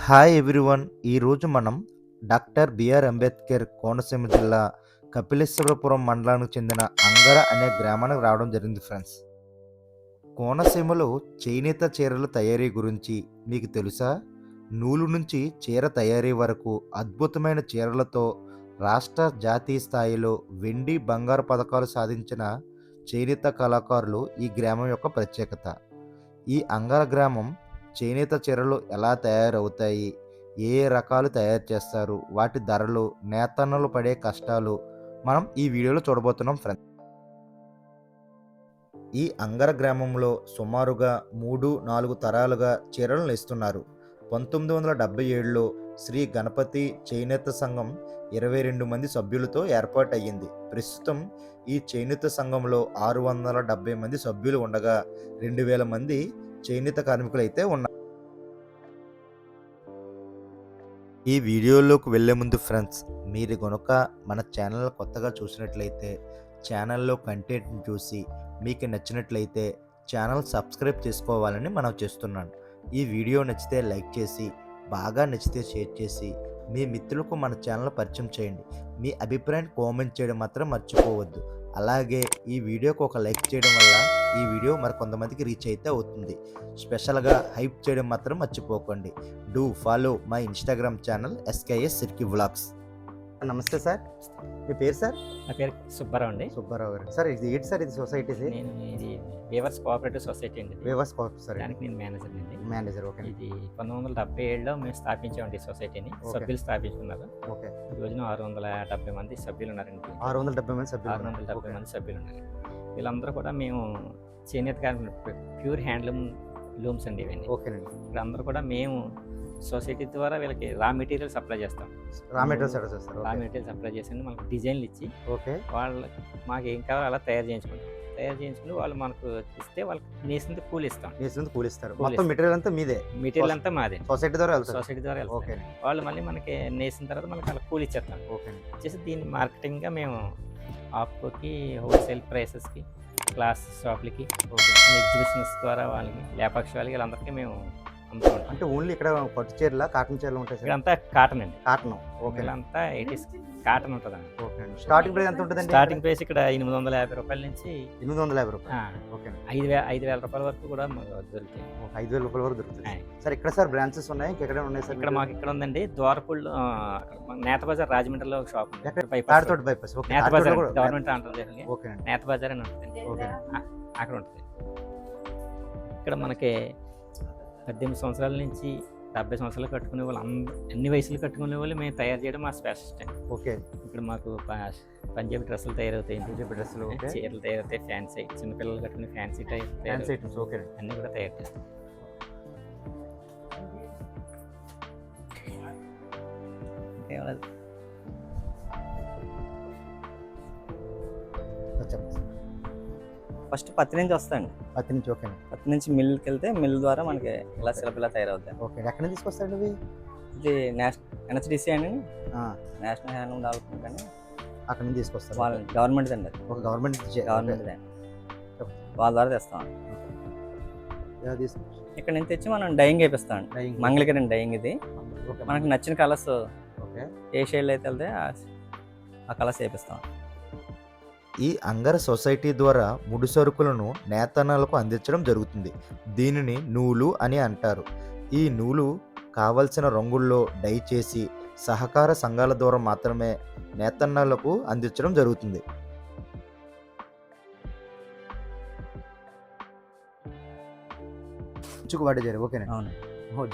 Hi everyone. ఈరోజు మనం doctor BR Ambedkar Konaseema జిల్లా కపిలేశ్వరపురం మండలానికి చెందిన అంగర అనే గ్రామానికి రావడం జరిగింది ఫ్రెండ్స్. కోనసీమలో చేనేత చీరల తయారీ గురించి మీకు తెలుసా? నూలు నుంచి చీర తయారీ వరకు అద్భుతమైన చీరలతో రాష్ట్ర జాతీయ స్థాయిలో వెండి బంగారు పథకాలు సాధించిన చేనేత కళాకారులు ఈ గ్రామం యొక్క ప్రత్యేకత. ఈ అంగర గ్రామం చేనేత చీరలు ఎలా తయారవుతాయి, ఏ ఏ రకాలు తయారు చేస్తారు, వాటి ధరలు, నేతన్నలు పడే కష్టాలు మనం ఈ వీడియోలో చూడబోతున్నాం ఫ్రెండ్స్. ఈ అంగర గ్రామంలో సుమారుగా 3-4 తరాలుగా చీరలు నేస్తున్నారు. 1977లో శ్రీ గణపతి చేనేత సంఘం 22 మంది సభ్యులతో ఏర్పాటయ్యింది. ప్రస్తుతం ఈ చేనేత సంఘంలో 670 మంది సభ్యులు ఉండగా 2000 మంది చేనేత కార్మికులు అయితే ఉన్నారు. ఈ వీడియోలోకి వెళ్ళే ముందు ఫ్రెండ్స్, మీరు కనుక మన ఛానల్ కొత్తగా చూసినట్లయితే ఛానల్లో కంటెంట్ని చూసి మీకు నచ్చినట్లయితే ఛానల్ సబ్స్క్రైబ్ చేసుకోవాలని మనం చేస్తున్నాను. ఈ వీడియో నచ్చితే లైక్ చేసి, బాగా నచ్చితే షేర్ చేసి మీ మిత్రులకు మన ఛానల్ పరిచయం చేయండి. మీ అభిప్రాయాన్ని కామెంట్ చేయడం మాత్రం మర్చిపోవద్దు. అలాగే ఈ వీడియోకి ఒక లైక్ చేయడం వల్ల ఈ వీడియో మరి కొంతమందికి రీచ్ అయితే అవుతుంది. స్పెషల్గా హైప్ చేయడం మాత్రం మర్చిపోకండి. Do follow my Instagram channel SKS సిర్కి వ్లాగ్స్. నమస్తే సార్, మీ పేరు సార్? నా పేరు సుబ్బారావు అండి. సుబ్బారావు గారు. సార్ ఇది ఏంటి సార్? ఇది సొసైటీ నేను ఇది వేవర్స్ కోఆపరేటివ్ సొసైటీ అండి. Weavers cooperative sir. దానికి నేను మేనేజర్ అండి. మేనేజర్. ఓకే. ఇది 1977లో మేము స్థాపించామండి సొసైటీని. సభ్యులు స్థాపించుకున్నారు. ఓకే. ఈ రోజున 670 మంది సభ్యులు ఉన్నారండి. 670 మంది సభ్యులు. 670 మంది సభ్యులు ఉన్నారు. వీళ్ళందరూ కూడా మేము చేనేత కార్మికులు, ప్యూర్ హ్యాండ్లూమ్ లూమ్స్ అండి ఇవన్నీ. ఓకేనండి. ఇక్కడ అందరూ కూడా మేము సొసైటీ ద్వారా వీళ్ళకి రా మెటీరియల్ సప్లై చేస్తాం. రా మెటీరియల్ చేస్తారు. రా మెటీరియల్ సప్లై చేసి మనకు డిజైన్లు ఇచ్చి ఓకే, వాళ్ళకి మాకు ఏం కావాలో అలా తయారు చేయించుకుని వాళ్ళు మనకు ఇస్తే వాళ్ళకి నేసింది కూలి ఇస్తాం. నేసింది కూలి ఇస్తారు. మొత్తం మెటీరియల్ అంతా మీదే? మెటీరియల్ అంతా మాదే. సొసైటీ ద్వారా వెళ్తారు. సొసైటీ ద్వారా వెళ్తాం. ఓకే. వాళ్ళు మళ్ళీ మనకి నేసిన తర్వాత మనకి అలా కూలి ఇచ్చేస్తాం. ఓకే. ఇచ్చేసి దీన్ని మార్కెటింగ్గా మేము ఆప్కోకి, హోల్సేల్ ప్రైసెస్కి, క్లాస్ షాప్లకి, ఎగ్జిబిషన్స్ ద్వారా వాళ్ళకి, లేపాక్షి వాళ్ళకి, వీళ్ళందరికీ మేము అమ్ముతాం. అంటే ఓన్లీ ఇక్కడ పట్టు చీరల, కాటన్ చీరలు ఉంటాయి సార్? ఇక్కడంతా కాటన్ అండి. కాటన్. ఓకే. అంతా 80s కాటన్ ఉంటుందండి. ఓకే. స్టార్టింగ్ ప్రైస్ ఎంత ఉంటుందండి? స్టార్టింగ్ ప్రైస్ ఇక్కడ 850 రూపాయల నుంచి 850 రూపాయలు. ఓకే. 5,000 రూపాయల వరకు కూడా మాకు దొరుకుతాయి. 5,000 రూపాయల వరకు దొరుకుతుంది సార్. ఇక్కడ సార్ బ్రాంచెస్ ఉన్నాయి, ఇంకెక్కడ ఉన్నాయి సార్? ఇక్కడ మాకు ఇక్కడ ఉందండి, ద్వారపూళ్ళు, నేత బజార్ రాజమండ్రిలో ఒక షాప్. తాడితోటి బైపాస్. ఓకే. నేత బజార్ గవర్నమెంట్ అంటారు. ఓకే. నేత బజార్ అని ఉంటుంది. ఓకే. అక్కడ ఉంటుంది. ఇక్కడ మనకి 18 సంవత్సరాల నుంచి 70 సంవత్సరాలు కట్టుకునే వాళ్ళు, అన్ని వయసులు కట్టుకునే వాళ్ళు మేము తయారు చేయడం మా స్పెషలిస్ట్ అండి. ఓకే. ఇక్కడ మాకు పంజాబీ డ్రెస్సులు తయారవుతాయి, పంజాబీ డ్రెస్సులు, చీరలు తయారవుతాయి, ఫ్యాన్సీ, చిన్నపిల్లలు కట్టుకునే ఫ్యాన్సీ ఐటమ్స్. ఓకే. అన్నీ కూడా తయారు చేస్తాం. ఫస్ట్ పత్తి నుంచి వస్తాయండి. పత్తి నుంచి. ఓకే. పత్తి నుంచి మిల్లుకి వెళ్తే మిల్ ద్వారా మనకి ఇలా శిల్పిలా తయారవుతాయి. ఓకే. ఎక్కడి నుంచి తీసుకొస్తాయండి ఇవి? ఇది NHDC అండి, నేషనల్ హ్యాండ్లూమ్ డెవలప్మెంట్ అని, అక్కడ నుంచి తీసుకొస్తారు. వాళ్ళ గవర్నమెంట్ అండి. అది ఒక గవర్నమెంట్ వాళ్ళ ద్వారా తెస్తాం. ఇక్కడ నుంచి తెచ్చి మనం డైయింగ్ వేపిస్తాం. మంగళగిరి డైయింగ్ ఇది. మనకు నచ్చిన కలర్స్ ఏ షేడ్లో అయితే వెళ్తే ఆ కలర్స్ వేపిస్తాం. ఈ అంగర సొసైటీ ద్వారా ముడి సరుకులను నేతన్నలకు అందించడం జరుగుతుంది. దీనిని నూలు అని అంటారు. ఈ నూలు కావలసిన రంగుల్లో డై చేసి సహకార సంఘాల ద్వారా మాత్రమే నేతన్నలకు అందించడం జరుగుతుంది. వాడే జరి. ఓకే. అవును.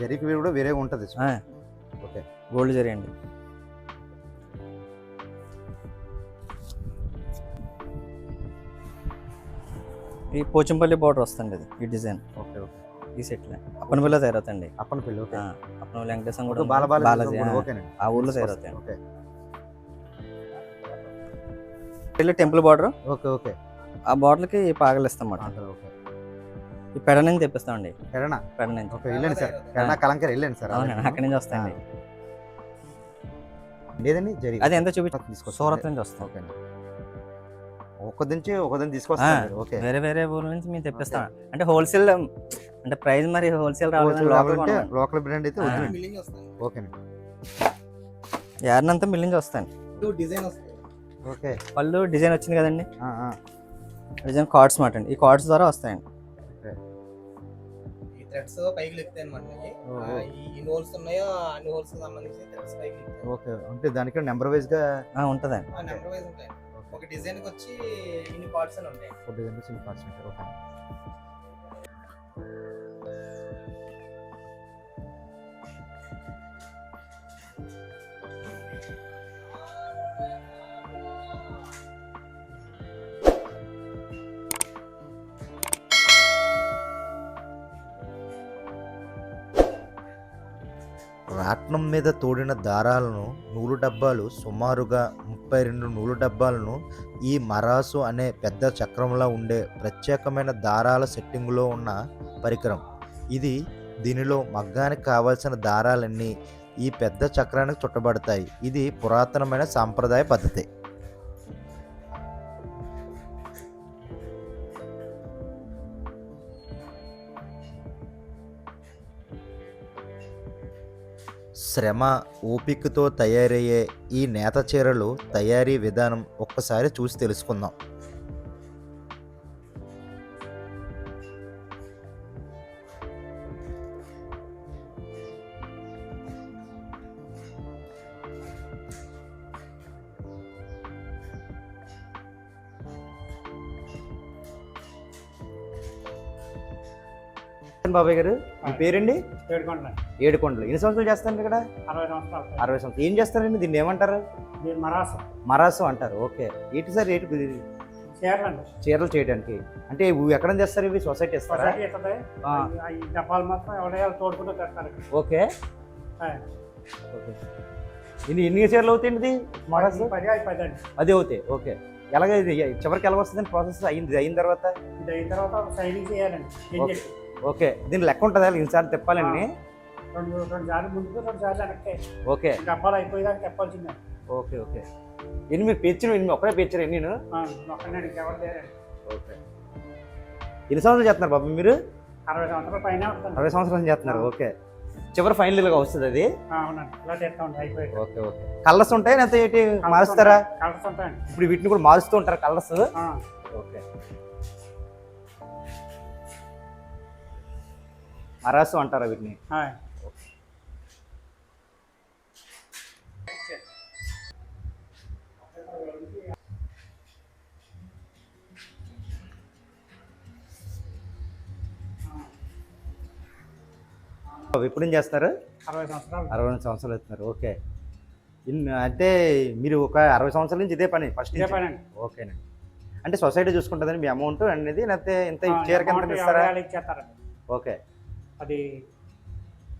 జరీకి కూడా వేరేగా ఉంటుంది. ఓకే. గోల్డ్ జరీ అండి. ఈ పోచంపల్లి బోర్డర్ వస్తుంది ఇది, ఈ డిజైన్. ఓకే. ఓకే. ఈ సెట్లో అప్పనపల్లిలో తయారవుతాయండి. అప్పనపల్లి. ఓకే. అప్పనపల్లి వెంకటేశ్వరం కూడా బాలాజీ. ఆ ఊర్లో తయారవుతాయి. Okay. Temple border. Okay. Okay. ఆ బార్డర్కి పాగలు ఇస్తాం అన్నమాట. ఓకే. ఈ పెడ నుంచి తెప్పిస్తామండి. పెడ నుంచి. ఓకే. వెళ్ళండి సార్. కలంకర్ వెళ్ళండి సార్. అక్కడి నుంచి వస్తాయండి. లేదండి జరీ అది ఎంత చూపించి సూరత్ నుంచి వస్తాం. ఓకే. ఒక నుంచి తీసుకొస్తాం. ఓకే. వేరే ఊర్ల నుంచి మేము తెప్పిస్తాం. అంటే హోల్సేల్ అంటే ప్రైస్ మరి హోల్సేల్ హోల్సేల్ రావాలి కావాలంటే లోకల్ లోకల్ బ్రాండ్ అయితే ఆ. ఒరిజినల్. మిల్లింగ్ వస్తాయి, ఓకేనండి. యార్నంతా మిల్లింగ్ వస్తాయి. డిజైన్ వస్తాయి. ఓకే. పళ్ళు డిజైన్ వచ్చింది కదండి, ఆ, ఆ. డిజైన్ కార్డ్స్ మాట అండి. ఈ కార్డ్స్ ద్వారా వస్తాయండి. ఈ థ్రెడ్స్ పైకి లెక్కుతాయి అనమాట. ఓహో. ఈ హోల్స్ ఉన్నాయో అన్ని హోల్స్ సంబంధించి థ్రెడ్స్ పైకి లెక్కుతాయి. ఓకే, అంటే దానికి నెంబర్ వైజ్ గా ఉంటుందండి. నెంబర్ వైజ్ ఉంటాయి. ఒక డిజైన్ కి వచ్చి ఇన్ని పార్ట్స్ అని ఉంటాయి. ఫుడ్ డిజైన్ పార్ట్స్ ఉంటాయి. ఓకే. రాట్నం మీద తోడిన దారాలను నూలు డబ్బాలు సుమారుగా 32 నూలు డబ్బాలను ఈ మరాసు అనే పెద్ద చక్రంలో ఉండే ప్రత్యేకమైన దారాల సెట్టింగులో ఉన్న పరికరం ఇది. దీనిలో మగ్గానికి కావాల్సిన దారాలన్నీ ఈ పెద్ద చక్రానికి చుట్టబడతాయి. ఇది పురాతనమైన సాంప్రదాయ పద్ధతి. శ్రమ ఓపికతో తయారయ్యే ఈ నేత చీరలు తయారీ విధానం ఒక్కసారి చూసి తెలుసుకుందాం. బాబాయ్ గారు, మీ పేరండి? ఏడుకొండలు. ఎన్ని సంవత్సరాలు చేస్తారు ఇక్కడ? 60 సంవత్సరాలు. 60 సంవత్సరాలు. ఏం చేస్తారండి దీన్ని? ఏమంటారు? దీని మరాసు మరాసు అంటారు. ఓకే. ఏంటి సార్ రేటు చీరలండి. చీరలు చేయడానికి? అంటే ఇవి ఎక్కడ చేస్తారు? ఇవి సొసైటీ ఇస్తారా? సొసైటీ ఇస్తుంది. ఆ. ఈ డబ్బాలు మాత్రం ఎవరైనా తోడుకుంటూ తెస్తారు. ఓకే. ఆయ్. ఓకే. ఎన్ని చీరలు అవుతాయండి ఇది మరాసు? 10 అండి. అదే అవుతాయి. ఓకే. ఎలాగ ఇది చివరికి ఎలా వస్తుందండి ప్రాసెస్? అయిన తర్వాత ఇది అయిన తర్వాత సైనింగ్ చేయాలండి. ఓకే. ఓకే. దీని లెక్క ఉంటుందా? ఇన్నిసార్లు తిప్పాలండి? రెండు సార్లు ముందుకు 2 సార్లు వెనక్కి. ఓకే. డబ్బాలు అయిపోయేదాకా తెప్పాల్సిందే. ఓకే. ఓకే. ఎన్ని మీరు పేర్చిన ఒకరే పేర్చారు ఎన్ని? ఒక్కనండి, ఎవరు లేరండి. ఓకే. ఎన్ని సంవత్సరాలు చేస్తున్నారు బాబు మీరు? 60 సంవత్సరాల పైన ఉంటుంది. 60 సంవత్సరాలు చేస్తున్నారు. ఓకే. చివరి ఫైనల్గా వస్తుంది అది? అవునండి, ఇలా తెస్తా ఉంటాయి అయిపోయి. ఓకే. ఓకే. కలర్స్ ఉంటాయి లేకపోతే ఏంటి మారుస్తారా? కలర్స్ ఉంటాయండి. ఇప్పుడు వీటిని కూడా మారుస్తూ ఉంటారు కలర్స్? ఓకే. మరాసు అంటారా వీటిని? ఆయ్. ఎప్పుడు ఏం చేస్తారు? 60 సంవత్సరాలు. 60 సంవత్సరాలు అవుతున్నారు. ఓకే. అంటే మీరు ఒక 60 సంవత్సరాల నుంచి ఇదే పని ఫస్ట్? ఇదే పనండి. ఓకేనండి. అంటే సొసైటీ చూసుకుంటుందని మీ అమౌంట్ అనేది, లేకపోతే ఇంత చీరకి ఎంత ఇస్తారా? ఇచ్చేస్తారండి. ఓకే. అది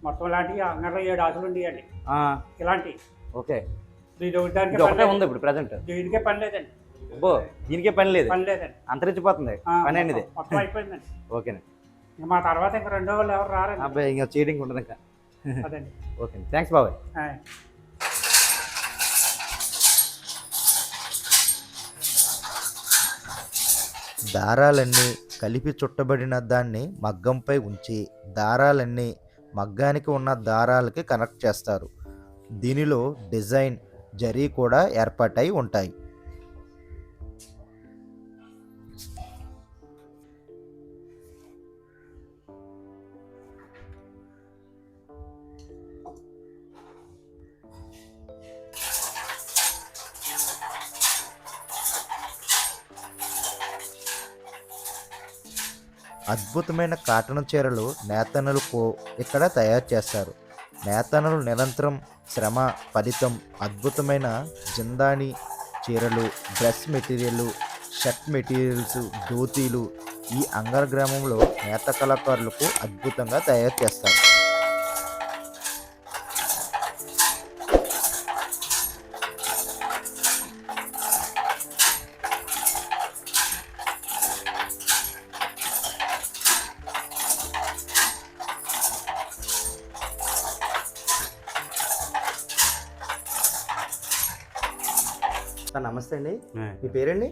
మొత్తం ఇలాంటివి అంగంలో 7 ఆకులు ఉండేయండి. ఇలాంటి ఓకే. ఇది ఇది ఒకటే ఉంది ఇప్పుడు ప్రజెంట్? దీనికే పని లేదండి. అబ్బో, దీనికే పని లేదు? పని లేదండి. అంతరించిపోతుంది పని అనేది? మొత్తం అయిపోయిందండి. ఓకేనండి. ఇంకా మా తర్వాత ఇంకా రెండో వాళ్ళు ఎవరు రారండి. అబ్బాయి ఇంకా చేయడానికి ఉండదు ఇంకా. అదండి. ఓకే. థ్యాంక్స్ బాబాయ్. ఆయ్. దారాలన్నీ కలిపి చుట్టబడిన దాన్ని మగ్గంపై ఉంచి దారాలన్నీ మగ్గానికి ఉన్న దారాలకి కనెక్ట్ చేస్తారు. దీనిలో డిజైన్ జరీ కూడా ఏర్పాటై ఉంటాయి. అద్భుతమైన కాటన్ చీరలు నేతన్నలు ఇక్కడ తయారు చేస్తారు. నేతన్నలు నిరంతరం శ్రమ ఫలితం అద్భుతమైన జిందాని చీరలు, డ్రెస్ మెటీరియల్, షర్ట్ మెటీరియల్స్, ధోతీలు ఈ అంగర గ్రామంలో నేత కళాకారులకు అద్భుతంగా తయారు చేస్తారు. సార్ నమస్తే అండి. మీ పేరండి?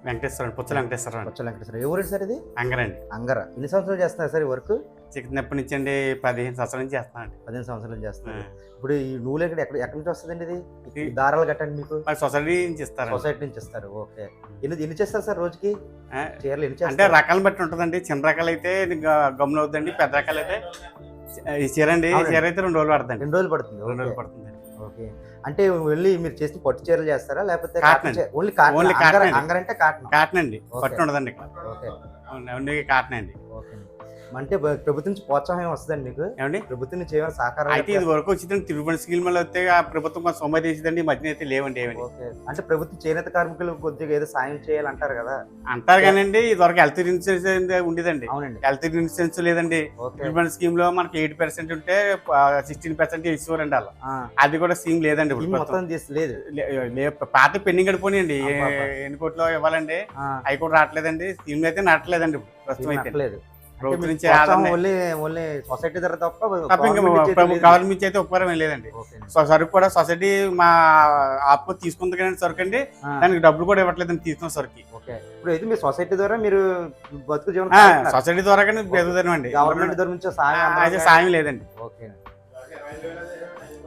వెంకటేశ్వర పుచ్చల వెంకటేశ్వర అండి. కొచ్చల వెంకటేశ్వర ఏ ఊరు సార్ ఇది? అంగరండి. అంగర. ఎన్ని సంవత్సరాలు చేస్తున్నారు సార్ ఈ వర్క్? చిన్నప్పటి నుంచి అండి 15 సంవత్సరాల నుంచి చేస్తానండి. 15 సంవత్సరాలు చేస్తున్నారు. ఆ. ఇప్పుడు ఈ నూలు ఎక్కడి నుంచి వస్తుందండి ఇది? ఈ దారాలు కట్టండి మీకు మరి సొసైటీ నుంచి ఇస్తారండి. సొసైటీ నుంచి ఇస్తారు. ఓకే. ఎన్ని చేస్తారు సార్ రోజుకి? ఆ, చీరలు ఎన్ని అంటే చేస్తారు? రకాలను బట్టి ఉంటుందండి. చిన్న రకాలు అయితే గమ్ములు అవుతుందండి. పెద్ద రకాలు అయితే ఈ చీర అండి. ఈ అవునండి. చీర అయితే 2 రోజులు పడుతుందండి. 2 రోజులు పడుతుంది. 2 రోజులు ఓకే. పడుతుందండి. ఓకే. అంటే వెళ్ళి మీరు చేసిన పట్టు చీరలు చేస్తారా లేకపోతే కాటన్ అండి. Only cotton? ఓన్లీ కాటన్ అండి. అంగర అంటే కాటన్. కాటన్ అండి. ఓకే. పట్టు ఉండదండి ఇక్కడ. ఓకే. ఓన్లీ కాటన్ అండి. ఓకే. అంటే ప్రభుత్వం నుంచి ప్రోత్సాహం వస్తుందండి మీకు? ఏమండి ప్రభుత్వం నుంచి ఏమైనా సహకారం? అయితే ఇది వరకు వచ్చిందండి. తిరుపతి స్కీమ్లో అయితే ఆ ప్రభుత్వం కొంచెం సొమ్మ చేసిందండి. ఈ మధ్యన అయితే లేవండి ఏమండి. ఓకే. అంటే ప్రభుత్వం చేనేత కార్మికులు కొద్దిగా ఏదో సాయం చేయాలంటారు కదా? అంటారు కానండి ఇది వరకు హెల్త్ ఇన్సూరెన్స్ ఉండేదండి. అవునండి. హెల్త్ ఇన్సూరెన్స్ లేదండి. ఓకే. తిరుపతి స్కీమ్ లో మనకి 8% ఉంటే 16% ఇచ్చేవారండి వాళ్ళు. ఆ. అది కూడా స్కీమ్ లేదండి ఈ ఇప్పుడు ప్రస్తుతం. మొత్తం లేదు. పాత పెండింగ్ గడిపోయినాయండి. అబ్బబ్బా. ఎన్ని కోట్లు ఇవ్వాలండి ఆ. అవి కూడా రావట్లేదండి. స్కీమ్ అయితే నడట్లేదండి ఇప్పుడు ప్రస్తుతం అయితే. లేదు. ప్రభుత్వం నుంచి ఓన్లీ సొసైటీ ద్వారా తప్ప తప్ప ఇంకా గవర్నమెంట్ నుంచి అయితే ఉపకారం ఏం లేదండి. ఓకే. సరుకు కూడా సొసైటీ మా ఆపు తీసుకుంది కానీ సరుకు అండి. ఆ. దానికి డబ్బులు కూడా ఇవ్వట్లేదండి తీసుకున్న సరుకు. ఓకే. ఇప్పుడు అయితే మీ సొసైటీ ద్వారా మీరు బతుకు జీవనం సొసైటీ ద్వారా కానీ ఎదుగుతానండి. గవర్నమెంట్ ద్వారా నుంచి సాయం అయితే సాయం లేదండి. ఓకే.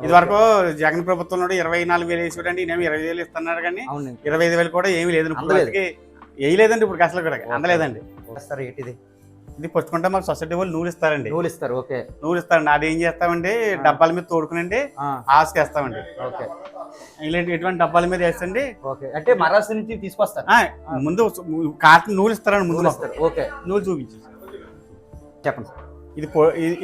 ఇది వరకు జగన్ ప్రభుత్వంలో 24,000 వేసి చూడండి. నేను 20,000 ఇస్తున్నాడు కానీ అవునండి. 25,000 కూడా ఏమీ లేదు. అందలేదు. వేయలేదండి ఇప్పుడు అసలు కూడా అందలేదండి. సార్ ఏంటిది? ఇది పుచ్చుకుంటే మాకు సొసైటీ వాళ్ళు నూలు ఇస్తారండి. నూలు ఇస్తారు. ఓకే. నూలు ఇస్తారండి. అది ఏం చేస్తామండి డబ్బాల మీద తోడుకునండి ఆ. ఆసుకేస్తామండి. ఓకే. ఇలాంటి ఎటువంటి డబ్బాల మీద వేస్తండి. ఓకే. అంటే మహారాష్ట్ర నుంచి తీసుకొస్తారు. ముందు కాటన్ నూలు ఇస్తారండి. ముందు నూలు మాకు. ఇస్తారు. ఓకే. నూలు చూపించి చెప్పండి సార్. ఇది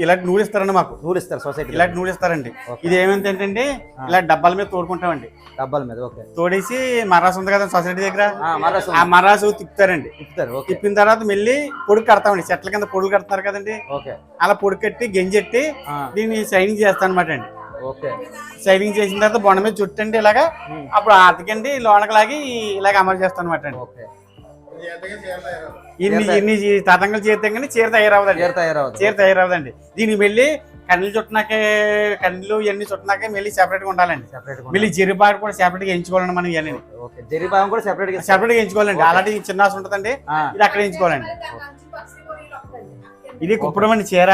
ఇలాంటి నూలు ఇస్తారండి మాకు. నూలు ఇస్తారు సొసైటీ. ఇలాంటి నూలు ఇస్తారండి. ఓకే. ఇది ఏమైందంటే ఇలా డబ్బాల మీద తోడుకుంటామండి. డబ్బాల మీద. ఓకే. తోడేసి మరాసు ఉంది కదా సొసైటీ దగ్గర మహారాష్ట్ర ఆ మరాసు తిప్పుతారండి. ఇస్తారు. ఓకే. తిప్పిన తర్వాత మళ్ళీ పొడుగు కడతామండి. చెట్ల కింద పొడుగు కడతారు కదండి. ఓకే. అలా పొడుగు కట్టి గెంజెట్టి ఆ. దీన్ని సైనింగ్ చేస్తాను అనమాట అండి. ఓకే. సైనింగ్ చేసిన తర్వాత బొండ మీద చుట్టండి ఇలాగా. అప్పుడు ఆతకండి లోనకి లాగి ఇలాగ అమలు చేస్తాను అనమాట అండి. ఓకే. ఇన్ని తతంగాలు చేస్తాం కానీ చీర తయారవదండి. చీర తయారవదండి. దీనికి వెళ్ళి కన్నీళ్ళు చుట్టినాకే కన్నీళ్ళు ఇవన్నీ చుట్టినాకే మళ్ళీ సెపరేట్ గా ఉండాలండి. మళ్ళీ జరిబాటు కూడా సెపరేట్ గా ఎంచుకోవాలండి. మనం ఇవన్నీ ఓకే. జరిబాగం కూడా సెపరేట్ గా సెపరేట్ గా ఎంచుకోవాలండి. అలాంటి చిన్న ఉంటుందండి. ఇది అక్కడ ఎంచుకోవాలండి. ఇది కుప్పడం అండి చీర.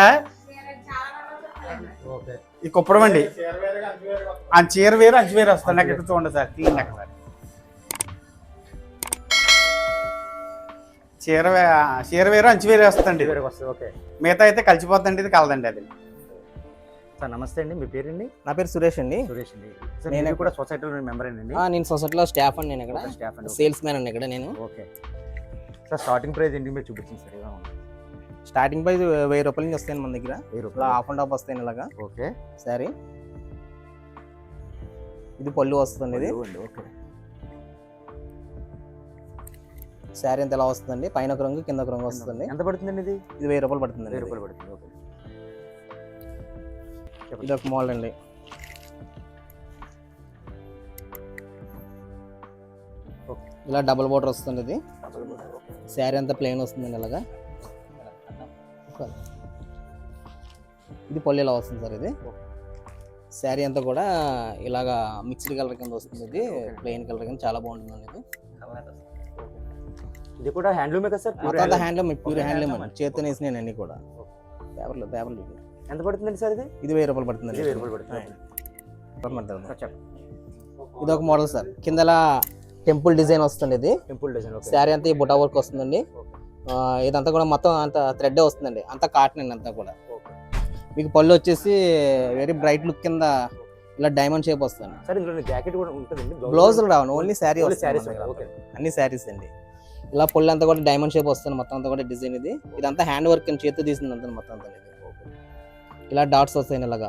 ఓకే. ఇది కుప్పడం అండి. ఆ చీర వేరు అంచు వేరు వస్తుంది. అక్కడ చూడండి సార్. తీయండి అక్కడ చీర వేరు అంచు వేరు వస్తుందండి. ఓకే. మిగతా అయితే కలిసిపోతుందండి. ఇది కలదండి అది. సార్ నమస్తే అండి. మీ పేరండి? నా పేరు సురేష్ అండి. సురేష్ అండి. నేను కూడా సొసైటీలో మెంబర్ అండి. నేను సొసైటీలో స్టాఫ్ అండి. నేను ఇక్కడ స్టాఫ్ అండి. సేల్స్ మ్యాన్ అండి ఇక్కడ నేను. ఓకే. సార్ స్టార్టింగ్ ప్రైస్ ఏంటి మీరు చూపించండి సార్. ఎలా ఉంది? స్టార్టింగ్ ప్రైస్ 1000 రూపాయల నుంచి వస్తాయండి మన దగ్గర. 1000 ఇలా రూపాయలు. ఆఫ్ అండ్ ఆఫ్ వస్తాయండి ఇలాగా. ఓకే. సారీ ఇది పళ్ళు వస్తుంది. ఇది ఓకే. శారీ అంతా ఎలా వస్తుందండి. పైన ఒక రంగు కింద ఒక రంగు వస్తుంది. ఎంత పడుతుందండి ఇది? ఇది 1000 రూపాయలు పడుతుంది. 1000 రూపాయలు పడుతుంది. ఓకే. ఇది ఒక మోడల్ అండి. ఇలా డబుల్ బోర్డర్ వస్తుంది. ఇది శారీ అంతా ప్లెయిన్ వస్తుందండి ఇలాగా. ఇది పళ్ళు ఇలా వస్తుంది సార్. ఇది శారీ అంతా కూడా ఇలాగా మిక్స్డ్ కలర్ కింద వస్తుంది. ఇది ప్లెయిన్ కలర్ కింద చాలా బాగుంటుందండి. ఇది ఇది కూడా హ్యాండ్లూమే కదా సార్? మొత్తం హ్యాండ్లూమ్, ప్యూర్ హ్యాండ్లూమ్ అండి. చేతితో వేసినాయి అన్ని కూడా. పేపర్లు ఎంత పడుతుందండి సార్ ఇది? ఇది 1000 రూపాయలు పడుతుంది. 1000 రూపాయలు పడుతుంది. ఇది ఒక మోడల్ సార్. కింద టెంపుల్ డిజైన్ వస్తుంది. ఇది టెంపుల్ డిజైన్. ఓకే. శారీ అంతా ఈ బుటా వర్క్ వస్తుందండి. ఇదంతా కూడా మొత్తం అంత థ్రెడ్ వస్తుందండి. అంతా కాటన్ అండి అంతా కూడా. మీకు పళ్ళు వచ్చేసి వెరీ బ్రైట్ లుక్ కింద ఇలా డైమండ్ షేప్ వస్తుంది. సార్ ఇందులో జాకెట్ కూడా ఉంటుందండి. బ్లౌజులు రావు, ఓన్లీ శారీ శారీస్. వస్తుంది. ఓకే. అన్ని శారీస్ అండి. ఇలా పళ్ళు అంతా కూడా డైమండ్ షేప్ వస్తుంది. మొత్తం అంతా కూడా డిజైన్. ఇది ఇదంతా హ్యాండ్ వర్క్ అండి. చేతితో తీసింది అంతా మొత్తం అంతా. ఇలా డాట్స్ వస్తాయి ఇలాగా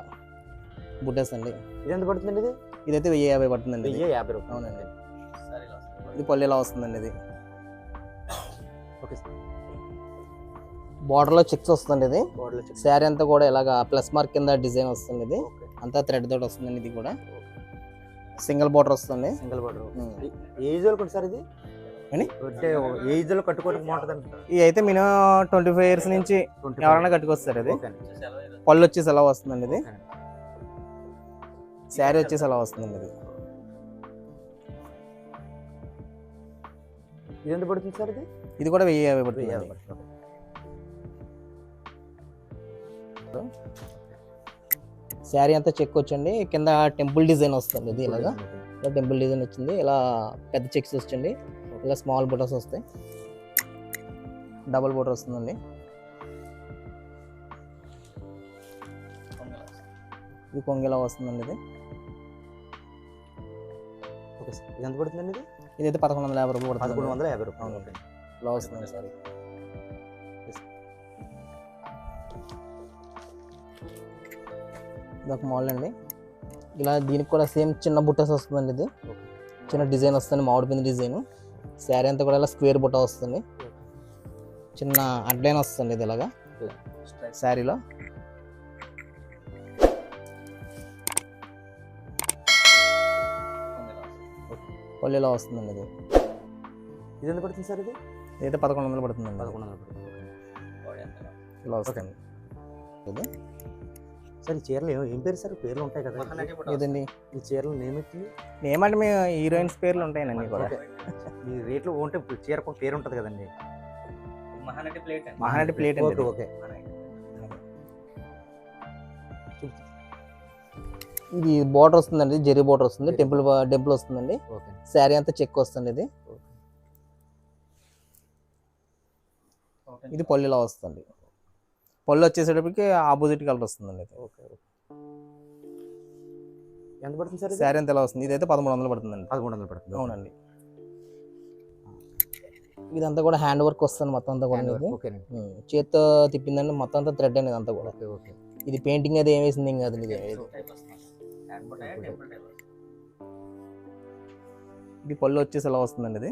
బుట్టేస్ అండి. ఇది ఎంత పడుతుందండి? ఇది ఇదైతే 1050 పడుతుందండి. 1050 రూపాయలు. అవునండి. ఇది పళ్ళు ఇలా వస్తుందండి. ఇది ఓకే సార్. బార్డర్ లో చెక్స్ వస్తుంది. ఇది బోర్డులో చెక్. శారీ అంతా కూడా ఇలాగా ప్లస్ మార్క్ కింద డిజైన్ వస్తుంది. ఇది అంతా థ్రెడ్ తోటి వస్తుందండి. ఇది కూడా సింగిల్ బార్డర్ వస్తుంది. Single border. ఏజ్ లో సార్ ఇది అని అంటే ఏజ్ లో కట్టుకోవడానికి బాగుంటుందండి. ఇది అయితే మినిమం 25 ఇయర్స్ నుంచి ఎవరైనా కట్టుకొస్తారు. ఇది ఓకే. పళ్ళు వచ్చేసి ఎలా వస్తుందండి. ఇది శారీ వచ్చేసి ఎలా వస్తుందండి. ఇది ఇది ఎంత పడుతుంది సార్ ఇది? ఇది కూడా 1050 పడుతుంది. శారీ అంతా చెక్ వచ్చండి, కింద టెంపుల్ డిజైన్ వస్తుంది. ఇది ఇలాగా ఇలా టెంపుల్ డిజైన్ వచ్చింది, ఇలా పెద్ద చెక్స్ వచ్చండి, ఇలా స్మాల్ బుటర్స్ వస్తాయి, డబుల్ బుటర్ వస్తుందండి. ఇది కొంగెలా వస్తుందండి. ఇది ఓకే సార్. ఇది ఎంత పడుతుందండి ఇది? ఇదైతే 1150 రూపాయలు పడుతుంది. 1150 రూపాయలు. అవునండి, ఇలా వస్తుంది సారీ. ఇదొక మోడల్ అండి. ఇలా దీనికి కూడా సేమ్ చిన్న బుట్టస్ వస్తుందండి. ఇది చిన్న డిజైన్ వస్తుంది, మామిడి పిండి డిజైన్. శారీ అంతా కూడా ఇలా స్క్వేర్ బుట్ట వస్తుంది, చిన్న అడ్లైన్ వస్తుంది. ఇది ఇలాగా శారీలో పల్లెలో వస్తుందండి. ఇది ఇది ఎంత పడుతుంది సార్ ఇది? ఇదైతే 1100 పడుతుందండి. 1100 పడుతుంది. ఇలా వస్తుంది. ఇది సార్ ఈ చీరలు ఏం పేరు సార్? పేర్లు ఉంటాయి కదా ఇదండి. ఈ చీరలు నేమ్ ఏంటి? ఏమంటే మేము హీరోయిన్స్ పేర్లు ఉంటాయండి కూడా. మీ రేట్లు ఉంటే చీరకు ఒక పేరు ఉంటుంది కదండి. మహానటి ప్లేట్ అండి. మహానటి ప్లేట్ అండి. Okay okay. ఇది బోర్డర్ వస్తుందండి, జెరీ బోర్డర్ వస్తుంది, టెంపుల్ వస్తుందండి. ఓకే. శారీ అంతా చెక్ వస్తుంది. ఇది పళ్ళులా వస్తుంది. పళ్ళు వచ్చేసేటప్పటికి ఆపోజిట్ కలర్ వస్తుందండి. ఇది ఓకే. ఎంత పడుతుంది సార్? శారీ అంతా ఎలా వస్తుంది? ఇదైతే 1300 పడుతుందండి. 1100 పడుతుంది. అవునండి. ఇదంతా కూడా హ్యాండ్ వర్క్ వస్తుంది మొత్తం అంతా కూడా. చేత్తో తిప్పిందండి మొత్తం అంతా థ్రెడ్ అనేది అంతా కూడా. Okay okay. ఇది పెయింటింగ్ అది ఏం వేసింది ఏం కాదు. ఇది ఇది పళ్ళు వచ్చేసి ఎలా వస్తుందండి. ఇది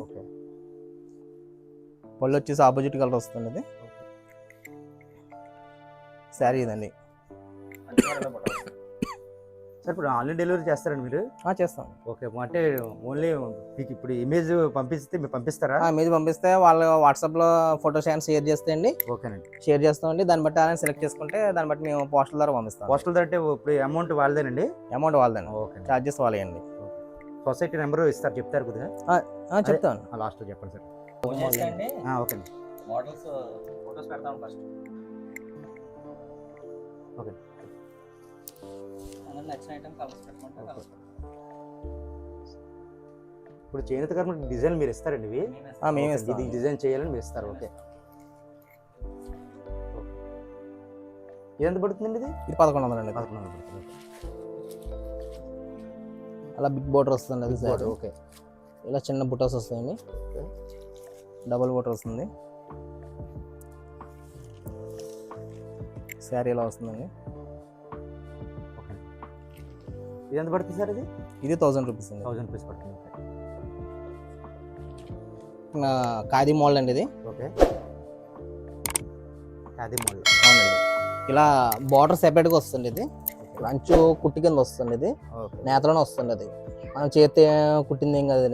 పళ్ళు వచ్చేసి ఆపోజిట్ కలర్ వస్తుంది. ఇది శారీ ఇదండి. సార్ ఇప్పుడు ఆన్లైన్ డెలివరీ చేస్తారండి మీరు? చేస్తాం. ఓకే. అంటే ఓన్లీ మీకు ఇప్పుడు ఇమేజ్ పంపిస్తే మీరు పంపిస్తారా? ఇమేజ్ పంపిస్తే వాళ్ళు వాట్సాప్లో ఫోటో షేర్ చేస్తే అండి. ఓకేనండి. షేర్ చేస్తామండి. దాన్ని బట్టి ఆయన సెలెక్ట్ చేసుకుంటే దాన్ని బట్టి మేము పోస్టల్ ద్వారా పంపిస్తాం. పోస్టల్ ద్వారా అంటే ఇప్పుడు అమౌంట్ వాళ్ళదేనండి? అమౌంట్ వాళ్ళదండి. ఓకే. చార్జెస్ వాళ్ళేయండి. సొసైటీ నెంబర్ ఇస్తారు, చెప్తారు కొద్దిగా? చెప్తాను. లాస్ట్లో చెప్పండి సార్. ఓకే. మోడల్స్ ఫోటోస్ పెడతాం ఫస్ట్. ఓకే. నచ్చిన ఐటమ్ కలర్స్ పెట్టుకుంటే కలర్స్ ఇప్పుడు చేనేత కార్మికులకు డిజైన్ మీరు ఇస్తారండి ఇవి? మేము ఇస్తాం. ఇది డిజైన్ చేయాలని మీరు ఇస్తారు. ఓకే. ఇది ఎంత పడుతుందండి? ఇది 1100 అండి. 1100 పడుతుంది. అలా బిగ్ బోర్డర్ వస్తుంది. అది సార్. ఓకే. ఇలా చిన్న బుటాస్ వస్తాయండి, డబుల్ బోర్డర్ వస్తుంది. శారీ ఇలా వస్తుందండి. ఓకే. ఇది ఎంత పడుతుంది సార్? ఇది 1000 రూపీస్ అండి. 1000 రూపీస్ పడుతుంది. ఖాదీ మోడల్ అండి ఇది. ఓకే. ఖాదీ మోడల్. అవునండి. ఇలా బార్డర్ సెపరేట్గా వస్తుంది. ఇది అంచు కుట్టి కింద వస్తుంది. ఇది నేతలోనే వస్తుంది. అది మనం చేతి కుట్టింది ఏం కాదు.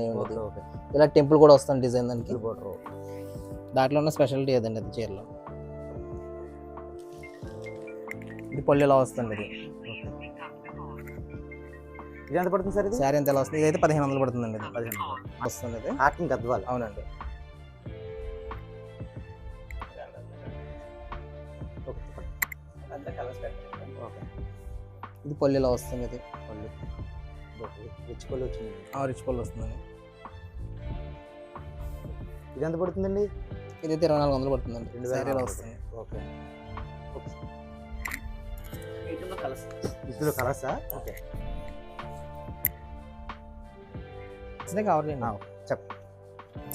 ఓకే. ఇలా టెంపుల్ కూడా వస్తుంది డిజైన్ దానికి. బోర్డర్ దాంట్లో ఉన్న స్పెషాలిటీ ఏదండి అది చీరలో. ఇది పళ్ళు ఎలా వస్తుంది. ఇది ఇది ఎంత పడుతుంది సార్? ఇది శారీ ఎంత ఎలా వస్తుంది? ఇదైతే 1500 పడుతుందండి. ఇది 1500 వస్తుంది. ఇది కాటన్ గద్వాల్. అవునండి. అంతా కలర్స్ పెడతాం. ఓకే. ఇది పళ్ళు ఎలా వస్తుంది. ఇది పళ్ళు రిచ్ పళ్ళు వచ్చింది. రిచ్ పళ్ళు వస్తుందండి. ఇది ఎంత పడుతుందండి? ఇదైతే 2400 పడుతుందండి. 2000 శారీ ఎలా వస్తుంది. ఓకే. వీటిలో కలర్స్. ఇందులో కలర్సా? ఓకే. కావాలి. చెప్ప.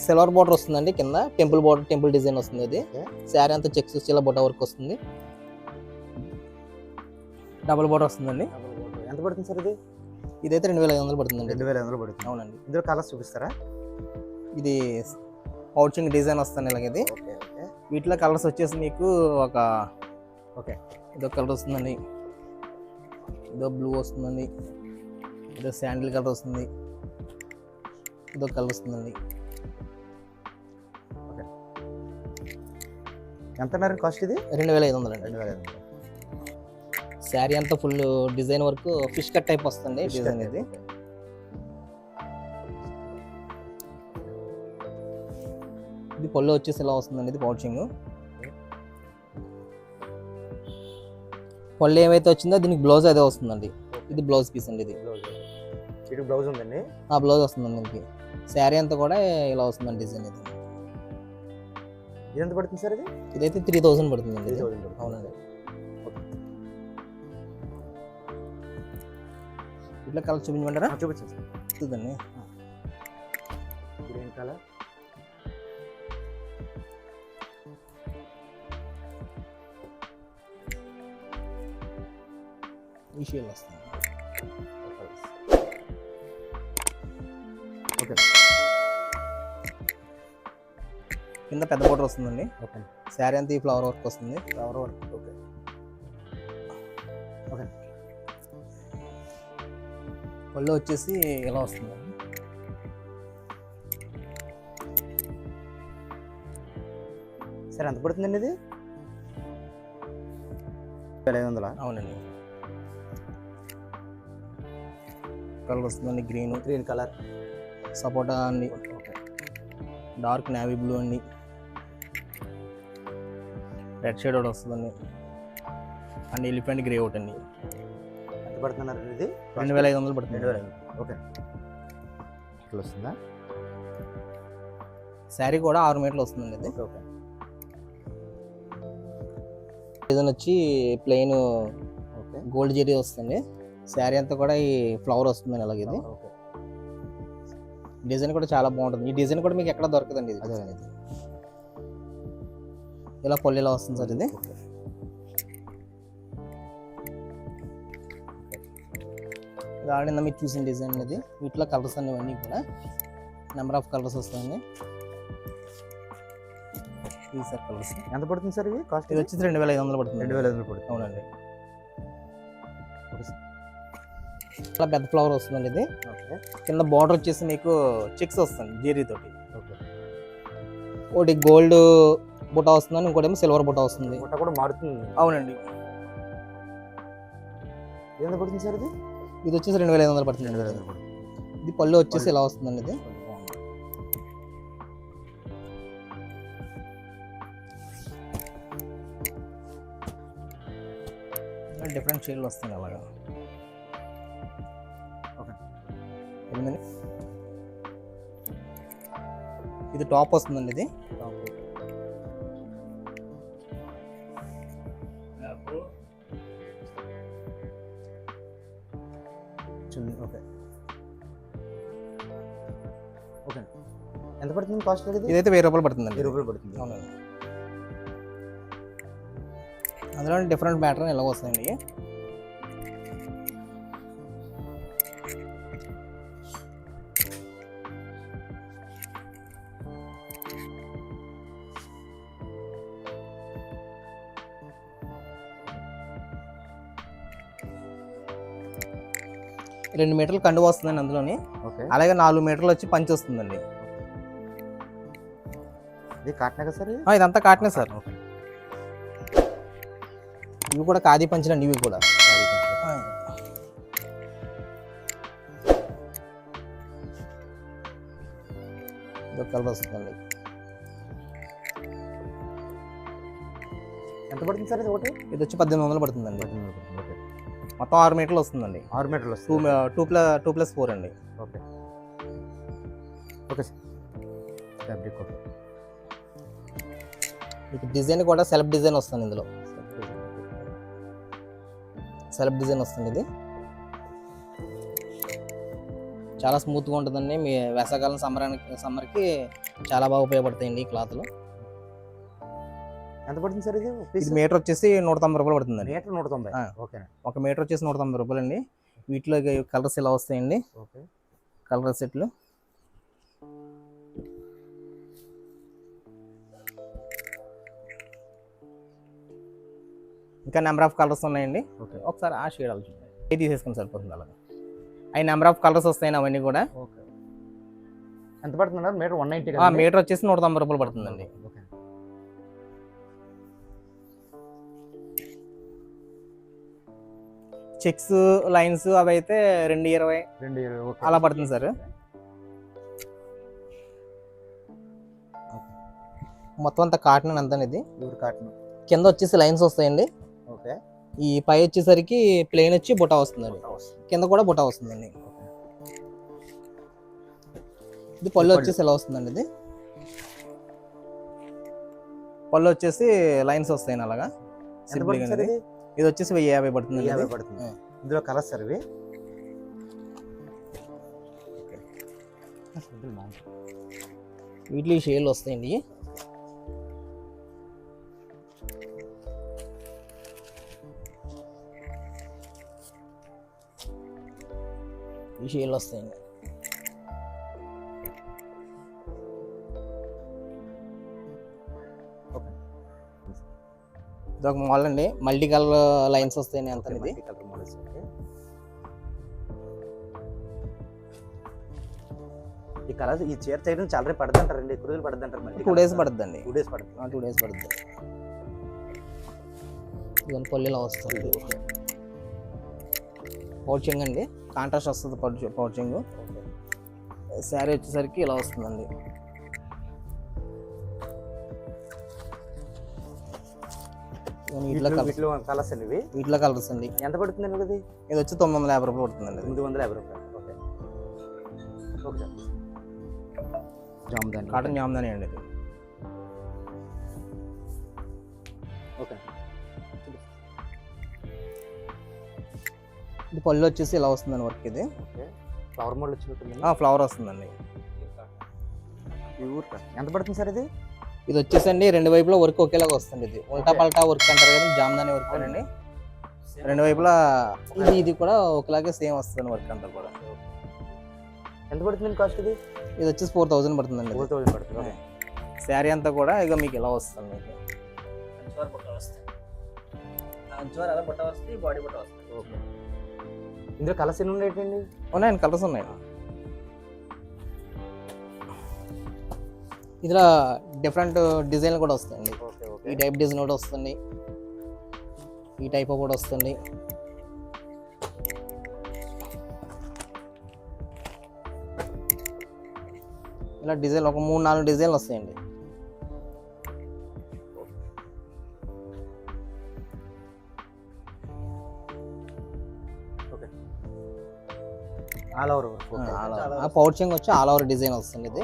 సిల్వర్ బోర్డర్ వస్తుందండి, కింద టెంపుల్ డిజైన్ వస్తుంది. అది శారీ అంతా చెక్స్ ఇలా బొట్ట వర్క్ వస్తుంది. డబుల్ బోర్డర్ వస్తుందండి. ఎంత పడుతుంది సార్? ఇది ఇదైతే 2500 పడుతుందండి. 2500 పడుతుంది. అవునండి. ఇందులో కలర్స్ చూపిస్తారా? ఇది పౌచింగ్ డిజైన్ వస్తుంది ఇలాగ. ఇది ఓకే. ఓకే. వీటిలో కలర్స్ వచ్చేసి మీకు ఒక ఓకే. ఇదో కలర్ వస్తుందండి, ఇదో బ్లూ వస్తుందండి, ఇదో శాండిల్ కలర్ వస్తుంది, ఇదో కలర్ వస్తుందండి. ఓకే. ఎంత మేర కాస్ట్ ఇది? 2500 అండి. 2500. శారీ అంతా full design work fish cut type వస్తుంది డిజైన్. ఇది పళ్ళు వచ్చేసి ఇలా వస్తుందండి ఇది పౌచింగ్. పళ్ళు ఏమైతే వచ్చిందో దీనికి బ్లౌజ్ అదే వస్తుందండి. ఇది బ్లౌజ్ పీస్ అండి. ఇది బ్లౌజ్ ఉందండి. ఆ బ్లౌజ్ వస్తుందండి దీనికి. శారీ అంతా కూడా ఇలా వస్తుందండి డిజైన్. ఇది ఎంత పడుతుంది సార్ ఇది? ఇదైతే 3000 పడుతుందండి ఇది. అవునండి. ఇట్లా కలర్ చూపించమంటారా? చూపించండి. చూద్దండి. గ్రీన్ కలర్, ఈ షేడ్ వస్తుంది. ఓకే. కింద పెద్ద బోర్డర్ వస్తుందండి. ఓకే. శారీ అంతా ఈ ఫ్లవర్ వర్క్ వస్తుంది. Flower work. ఓకే. ఓకే. పళ్ళు వచ్చేసి ఇలా వస్తుందండి. సార్ ఎంత పడుతుందండి ఇది? 2500. అవునండి. కలర్ వస్తుందండి గ్రీన్ కలర్, సపోటా అండి, డార్క్ నేవీ బ్లూ అండి, రెడ్ షేడ్ ఒకటి వస్తుందండి అండ్ ఎలిఫెంట్ గ్రే ఒకటి అండి. ఎంత పడుతున్నారు ఇది? 2500 పడుతుంది. 2500. ఓకే. ఇట్లా వస్తుందా? శారీ కూడా 6 మీటర్లు వస్తుందండి ఇది. ఓకే. డిజైన్ వచ్చి ప్లెయిన్ ఓకే. గోల్డ్ జరీ వస్తుంది. శారీ అంతా కూడా ఈ ఫ్లవర్ వస్తుందండి అలాగే. ఇది ఓకే. డిజైన్ కూడా చాలా బాగుంటుంది. ఈ డిజైన్ కూడా మీకు ఎక్కడ దొరకదండి. ఇది అదే. ఇలా పళ్ళు ఇలా వస్తుంది సార్. ఇది ఇది ఆడిన మీరు చూసిన డిజైన్ ఇది. వీటిలో కలర్స్ అన్నీ కూడా నెంబర్ ఆఫ్ కలర్స్ వస్తాయండి. ఈ సార్ కలర్స్ ఎంత పడుతుంది సార్ ఇవి? కాస్ట్ ఇది వచ్చేసి 2500 పడుతుంది. 2500 పడుతుంది. అవునండి. చాలా పెద్ద ఫ్లవర్ వస్తుందండి ఇది. ఓకే. కింద బార్డర్ వచ్చేసి మీకు చెక్స్ వస్తుంది జరీ తోటి. ఓకే. ఒకటి గోల్డ్ బుట్ట వస్తుందని, ఇంకోటి ఏమో సిల్వర్ బుట్ట వస్తుంది. బుట్ట కూడా మారుతుంది. అవునండి. ఎంత పడుతుంది సార్ ఇది? ఇది వచ్చేసి 2500 పడుతుంది. 2500 పడుతుంది. ఇది పళ్ళు వచ్చేసి ఇలా వస్తుందండి. ఇది డిఫరెంట్ షేడ్లు వస్తుంది అలాగా. ఓకే. ఇది టాప్ వస్తుందండి. ఇది ఓకే. ఓకే. ఎంత పడుతుంది కాస్ట్? ఇదైతే 1000 రూపాయలు పడుతుందండి. 1000 రూపాయలు పడుతుంది. అవునండి. అందులో డిఫరెంట్ ప్యాటర్న్ ఎలా వస్తాయండి. రెండు మీటర్లు కండువ వస్తుందండి అందులోని. ఓకే. అలాగే 4 మీటర్లు వచ్చి పంచి వస్తుందండి. ఇది కాటనే కదా సార్? ఇదంతా కాటనే సార్. ఓకే. ఇవి కూడా ఖాదీ పంచలండి. ఇవి కూడా ఇదొక కలర్ వస్తుందండి. ఎంత పడుతుంది సార్ ఇది ఒకటి? ఇది వచ్చి 1800 పడుతుందండి. ఓకే. మొత్తం 6 మీటర్లు వస్తుందండి. 6 మీటర్లు వస్తుంది. 2+4 అండి. Okay. Okay sir. Fabric okay. మీకు డిజైన్ కూడా సెల్ఫ్ డిజైన్ వస్తుంది. ఇందులో సెల్ఫ్ డిజైన్ వస్తుంది. ఇది చాలా స్మూత్గా ఉంటుందండి. మీ వేసవకాలం సమ్మర్కి చాలా బాగా ఉపయోగపడతాయండి ఈ క్లాత్లు. ఎంత పడుతుంది సార్ ఇది? ఇది మీటర్ వచ్చేసి 190 రూపాయలు పడుతుందండి. మీటర్ 190. ఓకే. ఒక మీటర్ వచ్చేసి 190 రూపాయలు అండి. వీటిలో కలర్స్ ఇలా వస్తాయండి. ఓకే. కలర్ సెట్లు ఇంకా నెంబర్ ఆఫ్ కలర్స్ ఉన్నాయండి. ఓకే. ఒకసారి ఆ షేడ్ అవి చూడండి. తీసేసుకుని సరిపోతుంది. అలాగే అవి నెంబర్ ఆఫ్ కలర్స్ వస్తాయండి అవన్నీ కూడా. ఓకే. ఎంత పడుతున్నారు? మీటర్ 190. మీటర్ వచ్చేసి 190 రూపాయలు పడుతుందండి. ఓకే. చెక్స్ లైన్స్ అవి అయితే 220 అలా పడుతుంది సార్. మొత్తం అంతా కాటన్ అంతా ఇది. Pure cotton. కింద వచ్చేసి లైన్స్ వస్తాయండి. ఓకే. ఈ పై వచ్చేసరికి ప్లెయిన్ వచ్చి బుట్ట వస్తుందండి. కింద కూడా బుట్ట వస్తుందండి. ఇది పళ్ళు వచ్చేసి ఎలా వస్తుందండి. ఇది పళ్ళు వచ్చేసి లైన్స్ వస్తాయండి అలాగా. ఇది వచ్చేసి 1050 పడుతుంది. ఇందులో కలర్స్ సార్ ఇవి. వీటిలో షేడ్లు వస్తాయండి. ఈ షేడ్లు వస్తాయండి. ఇదొక మోడల్ అండి. మల్టీ కలర్ లైన్స్ వస్తాయండి. అంత ఇది ఈ కలర్ ఈ చీర చేయడం చాలా రేపు పడుతుంటారండి. ఎక్కువ రోజులు పడుతుంటారు. 2 days పడుతుందండి. 2 days పడుతుంది. 2 days పడుతుంది. ఇవన్నీ పళ్ళులా వస్తుంది. పౌచింగ్ అండి. కాంట్రాస్ట్ వస్తుంది పౌచింగ్. శారీ వచ్చేసరికి ఇలా వస్తుందండి. వీటిలో కలర్స్ అండి ఇవి. వీటిలో కలర్స్ అండి. ఎంత పడుతుందండి ఇది? ఇది వచ్చి 950 రూపాయలు పడుతుందండి. 950 రూపాయలు. Okay. Okay. Jamdani, cotton Jamdani అండి ఇది. ఓకే. ఇది పళ్ళు వచ్చేసి ఇలా వస్తుందండి వర్క్. ఇది ఫ్లవర్ మోడల్ వచ్చినట్టుంది. ఫ్లవర్ వస్తుందండి. ప్యూర్. ఎంత పడుతుంది సార్ ఇది? ఇది వచ్చేసండి 2 వైపులా వర్క్ ఒకేలాగా వస్తుంది. ఇది ఉల్టా పల్టా వర్క్ అంటారు కదా, జామ్దాని వర్క్ అండి. 2 వైపులా ఇది కూడా ఒకలాగే సేమ్ వస్తుంది వర్క్ అంతా కూడా. ఎంత పడుతుంది కాస్ట్ ఇది? ఇది వచ్చేసి 4000 పడుతుందండి. 4000 పడుతుంది. శారీ అంతా కూడా ఇక మీకు ఇలా వస్తుంది. మీకు ఇందులో కలర్స్ ఎన్ని ఉన్నాయండి? ఉన్నాయండి, కలర్స్ ఉన్నాయి. ఇందులో డిఫరెంట్ డిజైన్లు కూడా వస్తాయండి. ఈ టైప్ డిజైన్ కూడా వస్తుంది. ఈ టైప్ కూడా వస్తుంది. ఇలా డిజైన్ ఒక 3-4 డిజైన్లు వస్తాయండి. All over. పౌచింగ్ వచ్చి ఆల్ ఓవర్ డిజైన్ వస్తుంది. ఇది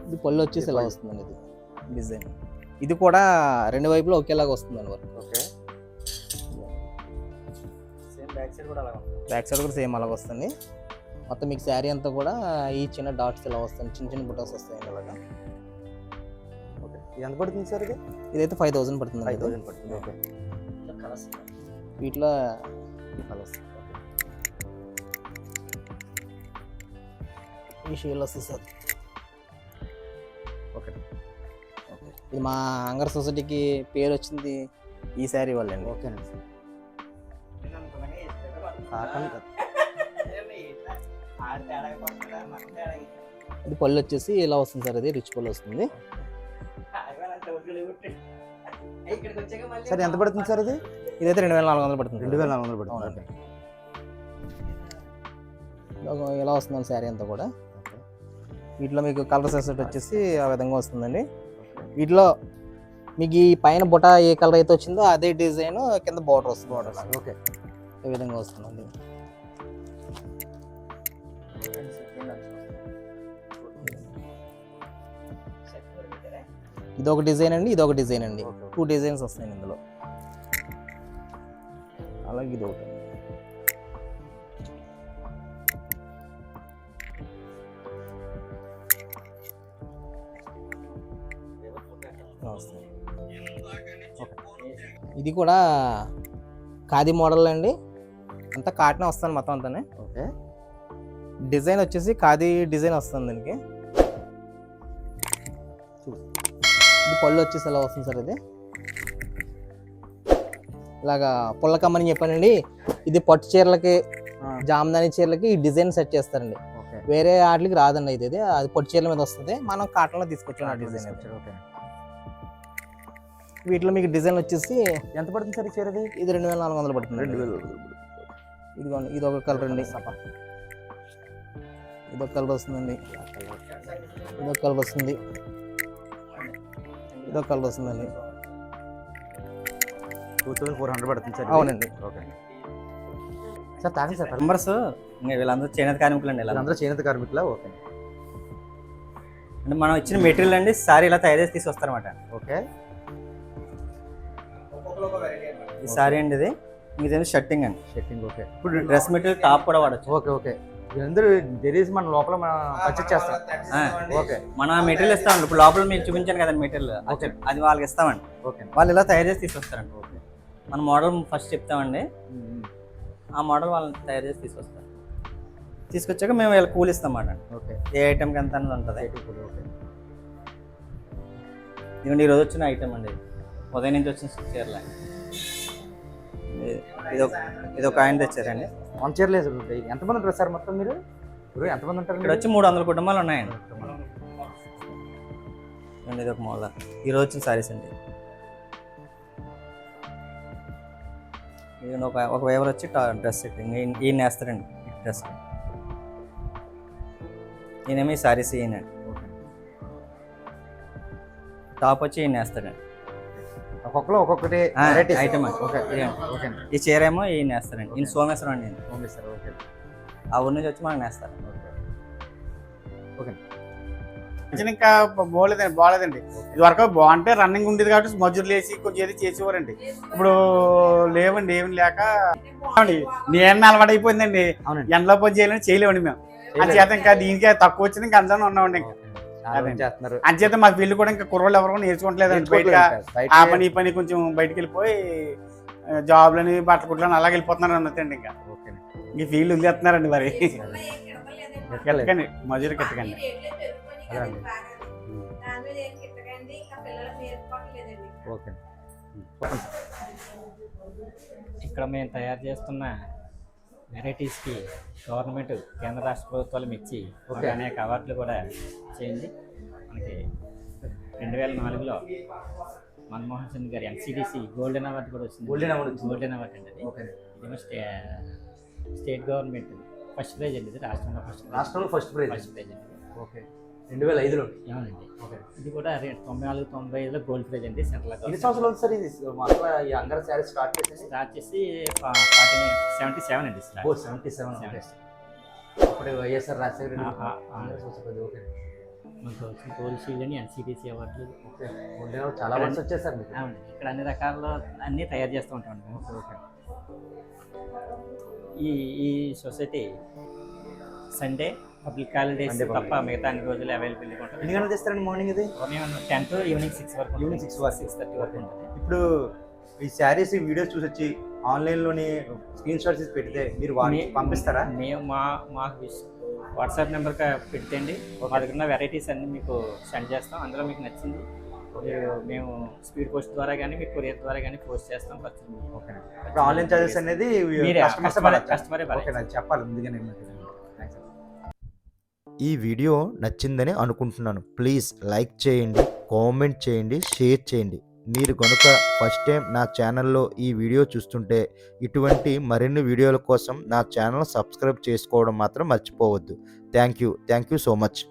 ఇది పళ్ళు వచ్చేసి ఇలా వస్తుందండి. ఇది డిజైన్. ఇది కూడా 2 వైపులా ఒకేలాగా వస్తుందండి వర్క్. ఓకే. బ్యాక్ సైడ్ కూడా సేమ్ అలాగ వస్తుంది. మొత్తం మీకు శారీ అంతా కూడా ఈ చిన్న డాట్స్ ఇలా వస్తుంది. చిన్న చిన్న బుటాస్ వస్తాయండి అలాగా. ఓకే. ఇది ఎంత పడుతుంది సార్ ఇది? ఇదైతే 5000 పడుతుంది. 5000 పడుతుంది. ఓకే. వీటిలో కలర్స్ ఈ షేడ్లు వస్తుంది సార్. ఓకే. ఇది మా అంగర్ సొసైటీకి పేరు వచ్చింది ఈ శారీ వాళ్ళండి. ఓకేనండి. ఇది పళ్ళు వచ్చేసి ఇలా వస్తుంది సార్. అది రిచ్ పళ్ళు వస్తుంది. సార్ ఎంత పడుతుంది సార్ ఇది? ఇదైతే 2400 పడుతుంది. 2400 పడుతుంది. ఇలా వస్తుందండి శారీ అంతా కూడా. వీటిలో మీకు కలర్ సెట్ వచ్చేసి ఆ విధంగా వస్తుందండి. వీటిలో మీకు ఈ పైన బుట్ట ఏ కలర్ అయితే వచ్చిందో అదే డిజైన్ కింద బార్డర్ వస్తుంది. ఓకే. ఈ విధంగా వస్తుందండి. ఇది ఒక డిజైన్ అండి, ఇది ఒక డిజైన్ అండి. 2 డిజైన్స్ వస్తాయి ఇందులో. అలాగే ఇది ఒకటి. ఇది కూడా ఖాదీ మోడల్ అండి. అంతా కాటనే వస్తుంది మొత్తం అంతానే. ఓకే. డిజైన్ వచ్చేసి ఖాదీ డిజైన్ వస్తుంది దీనికి. ఇది పళ్ళు వచ్చేసి ఎలా వస్తుంది సార్. ఇది ఇలాగా పుల్లకమ్మని చెప్పానండి. ఇది పట్టు చీరలకి, జామ్దాని చీరలకి ఈ డిజైన్ సెట్ చేస్తారండి. వేరే వాటికి రాదండి. ఇది అది పట్టు చీరల మీద వస్తుంది. మనం కాటన్లో తీసుకొచ్చాం ఆ డిజైన్. ఓకే. వీటిలో మీకు డిజైన్ వచ్చేసి ఎంత పడుతుంది సార్ చీరది? ఇది 2400 పడుతుంది. 2000. ఇదిగోండి, ఇది ఒక కలర్ అండి. ఇదొక కలర్ వస్తుందండి, ఇదొక కలర్ వస్తుంది, ఇదొక కలర్ వస్తుందండి. 2400 పడుతుంది సార్. అవునండి. Okay sir. Thanks sir. Members ఇంకా వీళ్ళందరూ చేనేత కార్మికులు అండి. అందరూ చేనేత కార్మికులా? ఓకే. అంటే మనం ఇచ్చిన మెటీరియల్ అండి సారీ ఇలా తయారు చేసి తీసుకొస్తారన్నమాట. ఓకే. ఈ సారీ అండి, ఇది ఇదేమో షర్టింగ్ అండి. షర్టింగ్. ఓకే. ఇప్పుడు డ్రెస్ మెటీరియల్ టాప్ కూడా వాడచ్చు. ఓకే. ఓకే. వీళ్ళందరూ జెరీస్ మన లోపల పర్చేస్ చేస్తాం. ఓకే. మనం ఆ మెటీరియల్ ఇస్తామండి. ఇప్పుడు లోపల మీకు చూపించాను కదండి మెటీరియల్, అది వాళ్ళకి ఇస్తామండి. ఓకే. వాళ్ళు ఇలా తయారు చేసి తీసుకొస్తారండి. ఓకే. మన మోడల్ ఫస్ట్ చెప్తామండి, ఆ మోడల్ వాళ్ళని తయారు చేసి తీసుకొస్తారు. తీసుకొచ్చాక మేము వీళ్ళకి కూలి ఇస్తాం అన్నమాట. ఓకే. ఏ ఐటెంకి ఎంత అనేది ఉంటుంది. ఓకే. ఇదిగోండి ఈరోజు వచ్చిన ఐటెం అండి, ఉదయం నుంచి వచ్చిన చీరలే. ఇది ఒక ఆయన తెచ్చారండి. వన్ చీర లేదు. ఎంతమంది ఉంటారు సార్ మొత్తం మీరు? ఎంతమంది ఉంటారు ఇక్కడ వచ్చి 300 కుటుంబాలు ఉన్నాయండి. ఇది ఒక మోడల్ ఈరోజు వచ్చిన సారీస్ అండి. ఇది ఒక వేవర్ వచ్చి డ్రెస్ సెట్టింగ్ ఈయన వేస్తారండి. ఈ డ్రెస్ ఈయనేమో ఈ సారీస్ ఈయనండి. టాప్ వచ్చి ఈయన వేస్తాడండి. ఒక్కొక్కరు ఒక్కొక్కటి ఐటమ్. ఓకే. ఈ చీర ఏమో ఈయన వేస్తారండి. ఈయన సోమేశ్వరం అండి. ఓకే. ఆ ఊరి నుంచి వచ్చి మనం వేస్తారు. ఓకే. ఇంకా బాగాలేదండి. ఇది వరకు బాగుంటే రన్నింగ్ ఉండేది కాబట్టి మజూరులు వేసి కొంచెం ఏది చేసేవారండి. ఇప్పుడు లేవండి, ఏమి లేక నేను అలవాటు అయిపోయిందండి. ఎండలో పని చేయలేమండి మేము. అంచేత ఇంకా దీనికి తక్కువ వచ్చింది ఇంకా అందరూ ఉన్నామండి. ఇంకా అంచేత మా పెళ్లి కూడా ఇంకా కుర్రోళ్ళు ఎవరు నేర్చుకోవట్లేదండి. బయట ఆ పని ఈ పని కొంచెం బయటకు వెళ్ళిపోయి జాబ్లని బట్టల కుట్లని అలాగే వెళ్ళిపోతున్నారు అన్నదండి. ఇంకా ఈ ఫీల్డ్ వదిలేస్తున్నారండి. మరి ఎట్టకండి మజూరు కట్టకండి. ఇక్కడ మేము తయారు చేస్తున్న వెరైటీస్కి గవర్నమెంట్ కేంద్ర రాష్ట్ర ప్రభుత్వాలు మెచ్చి అనేక అవార్డులు కూడా చేయింది. మనకి 2004లో మన్మోహన్ సింగ్ గారి ఎన్సిడిసి గోల్డెన్ అవార్డు కూడా వచ్చింది. గోల్డెన్ అవార్డు అండి అది. ఇదేమో స్టేట్ గవర్నమెంట్ ఫస్ట్ ప్రైజ్ అండి. ఇది రాష్ట్రంలో ఫస్ట్ ప్రైజ్ అండి. ఓకే. 2005లో. అవునండి. ఇది కూడా 94-95లో గోల్డ్ ప్రైజ్ అండి. సెంట్రల్ ఎన్ని సంవత్సరాలు సార్ ఇది అసలు ఈ అంగర శారీ స్టార్ట్ చేసి 77 అండి. 77. అప్పుడు వైఎస్ఆర్ రాజశేఖర ఓకే. మనకు వచ్చిన గోల్డ్ షీల్డ్ అని ఎన్సిడిసి అవార్డులు. ఓకే. చాలా అవార్డ్స్ వచ్చాయి సార్ మీకు. అవునండి. ఇక్కడ అన్ని రకాల అన్నీ తయారు చేస్తూ ఉంటాం. ఓకే. ఈ సొసైటీ సండే పబ్లిక్ హాలిడేస్ తప్ప మిగతా అన్ని రోజులు అవైలబుల్గా ఉంటుంది. ఎన్ని గంటలు తెస్తారండి మార్నింగ్? ఇది ఉదయం 10 to ఈవినింగ్ 6 వరకు. ఈవినింగ్ 6 వరకు 6:30 వరకు ఉంటుంది. ఇప్పుడు ఈ శారీస్ వీడియోస్ చూసి వచ్చి ఆన్లైన్లోని స్క్రీన్ షాట్స్ పెడితే మీరు పంపిస్తారా? మేము మాకు వాట్సాప్ నెంబర్కి పెడితే అండి మా దగ్గర ఉన్న వెరైటీస్ అన్నీ మీకు సెండ్ చేస్తాం. అందులో మీకు నచ్చింది మేము స్పీడ్ పోస్ట్ ద్వారా కానీ మీకు కొరియర్ ద్వారా కానీ పోస్ట్ చేస్తాం. ఓకే. ఇప్పుడు ఆన్లైన్ చార్జెస్ అనేది కస్టమరే చెప్పాలి ముందుగానే. ఈ వీడియో నచ్చిందని అనుకుంటున్నాను. ప్లీజ్ లైక్ చేయండి, కామెంట్ చేయండి, షేర్ చేయండి. మీరు కనుక ఫస్ట్ టైం నా ఛానల్లో ఈ వీడియో చూస్తుంటే ఇటువంటి మరిన్ని వీడియోల కోసం నా ఛానల్ సబ్స్క్రైబ్ చేసుకోవడం మాత్రం మర్చిపోవద్దు. Thank you so much.